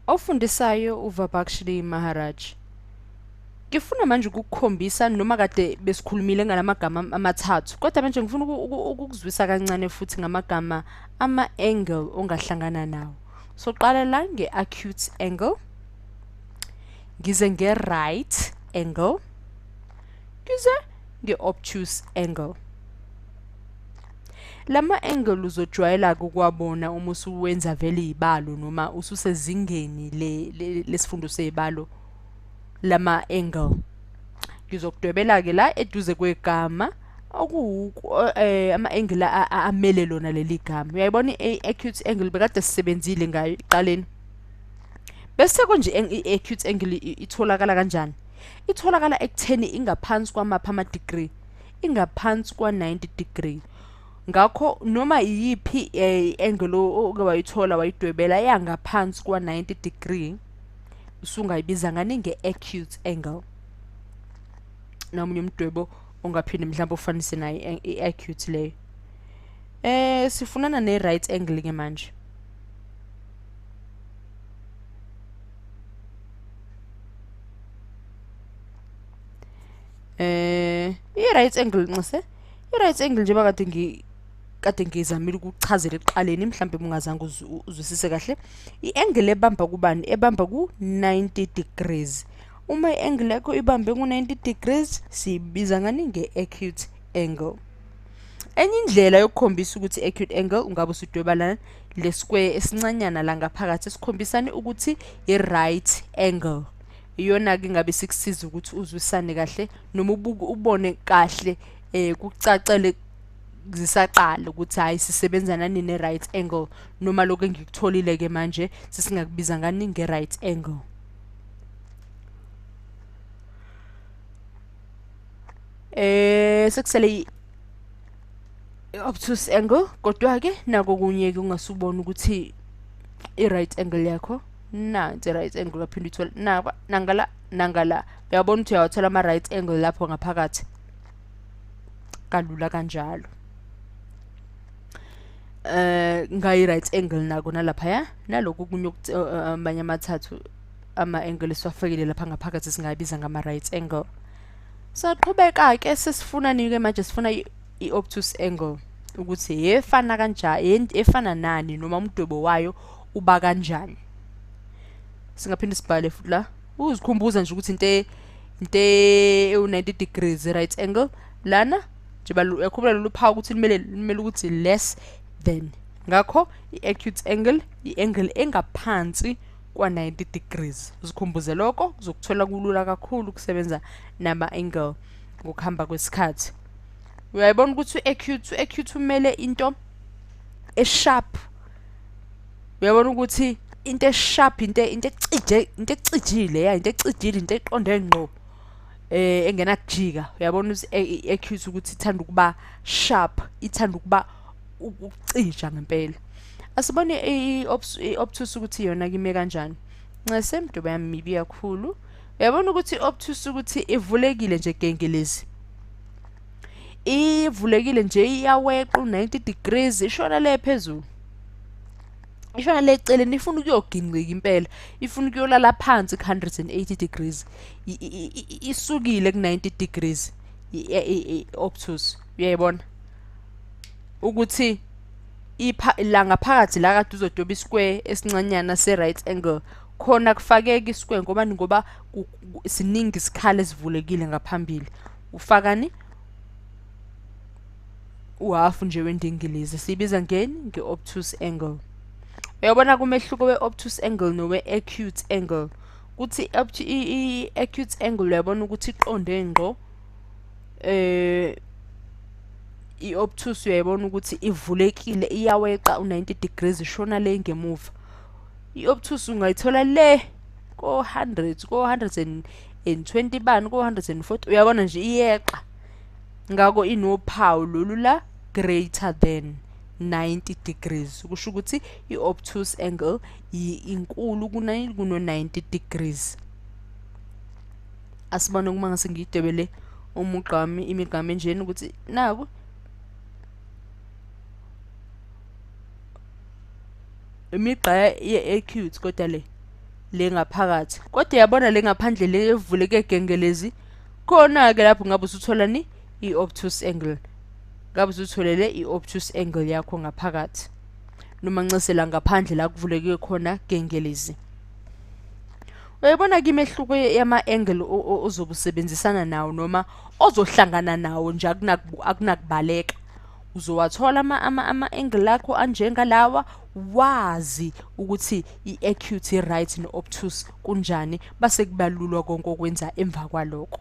Ofundisayo uVabakshri Maharaj. Ngifuna manje ukukukhombisa noma kade besikhulumile ngalamagama amathathu kodwa manje ngifuna ukukuzwisa kancane futhi ngamagama ama-angle ongahlangana nawo. So qala la nge-acute angle, ngize nge-right angle, ngize nge-obtuse angle. Lama angle uzojwayela ukuwabona uma usuwenza vele ibalo noma ususezingeni lesifundo sezibalo lama angle. Ngizokudwebela ke la eduze kwegama ama angle amele lona leli gama. Uyayibona i-acute angle bekade sisebenzile ngayo eqaleni. Bese konje i-acute angle itholakala kanjani? Itholakala ekutheni ingaphansi kwamapha ama-degree, ingaphansi kwa-90 degree. Ngakho noma yiphi angle oke wayithola wayidwebela yangaphansi kwa-90 degree usungayibiza ngani nge-acute angle. Namunye umdwebo ongaphinde mhlawumbe ufanise nayo i-acute leyo. Sifunana ne-right angle ke manje. I-right angle nxese, i-right angle nje kade ngizamile ukuchazela eqaleni mhlambe ungazange uzwisise kahle. I-angle ebamba kubani? Ebamba ku-90 degrees. Uma i-angle yakho ibambe ku-90 degrees siyibiza ngani nge-acute angle. Enye indlela yokukhombisa ukuthi acute angle ungabe usudwebala le square esincanyana la ngaphakathi esikhombisani ukuthi i-right angle. Iyona ke ngabe sikusiza ukuthi uzwisane kahle noma ubone kahle kucacele zisaqala ukuthi hayi sisebenza nani ne-right angle noma lokho engikutholile ke manje sisingakubiza ngani nge-right angle. Sekusele i-obtuse angle kodwa ke nako kunye ke ungasubona ukuthi i-right angle yakho nansi i-right angle kaphinda uthola nangala uyabona ukuthi uyawathola ama-right angle lapho ngaphakathi kalula kanjalo. Ngayi-right angle nako nalaphaya nalokho kunye amanye amathathu ama-angle esiwafakile lapha ngaphakathi singabiza ngama-right angle. Saqhubeka ke sesifuna nike manje sifuna i-obtuse angle ukuthi efana kanjani, efana nani noma umdwebo wayo uba kanjani. Singaphinde sibhale futhi la uzikhumbuza nje ukuthi into e-90 degrees right angle lana nje yakhumbula lolu phawu ukuthi limele ukuthi less than. Ngakho i-acute angle i-angle engaphansi kwa-90 degrees. Uzikhumbuze lokho kuzokuthola kulula kakhulu ukusebenza nama-angle ngokuhamba kwesikhathi. Uyayibona ukuthi u-acute umele into e-sharp. Uyabona ukuthi into e-sharp into ecijile into ecijile into eqonde ngqo engenakujika. Uyabona ukuthi i-acute ukuthi ithanda ukuba sharp, ithanda ukuba ukucija ngempela. Asibone i-obtuse ukuthi yona kime kanjani. Nxese mdwebo yami mibi kakhulu. Uyabona ukuthi i-obtuse ukuthi ivulekile nje gengelezi. Ivulekile nje iyaweqa u-90 degrees ishona le phezulu. Ishona le eceleni ifuna ukuyoginqika impela. Ifuna ukuyolala phansi ku-180 degrees. Isukile ku-90 degrees i-obtuse. Uyayibona ukuthi la ngaphakathi la kade uzodweba isquare esincanyana se-right angle khona kufakeka isquare ngoba siningi isikhala esivulekile ngaphambili. Ufakani uhafu nje wendingilizi sibiza ngeni nge-obtuse angle. Uyabona kumehluko we-obtuse angle nowe-acute angle kuthi i-acute angle uyabona ukuthi iqonde ngqo, i-obtuse uyayibona ukuthi ivulekile iyaweqa u-90 degrees ishona le ngemuva. I-obtuse ungayithola le ko-120 bani ko-140 uyabona nje iyeqa. Ngako inophawu lolu la greater than 90 degrees. Kusho ukuthi i-obtuse angle inkulu kuno-90 degrees. Asibone uma ngase ngiyidwebele umugqa wami imigama enjeni ukuthi naku imigqa ye-acute kodwa le le ngaphakathi. Kodwa yabona le ngaphandle le evuleke gengelezi, khona-ke lapho ngabe usutholani i-obtuse angle. Ngabe usutholele i-obtuse angle yakho ngaphakathi. Noma ncesela ngaphandle la kuvuleke khona gengelezi. Uyabona-ke imehluko yama-angle ozobe usebenzisana nawo noma ozohlangana nawo nje akunakubaleka. Uzowathola ama-angle akho anjengalawa, wazi ukuthi i-acute, i-right, ne-obtuse kunjani, base kubalulwa konke okwenza emva kwalokho.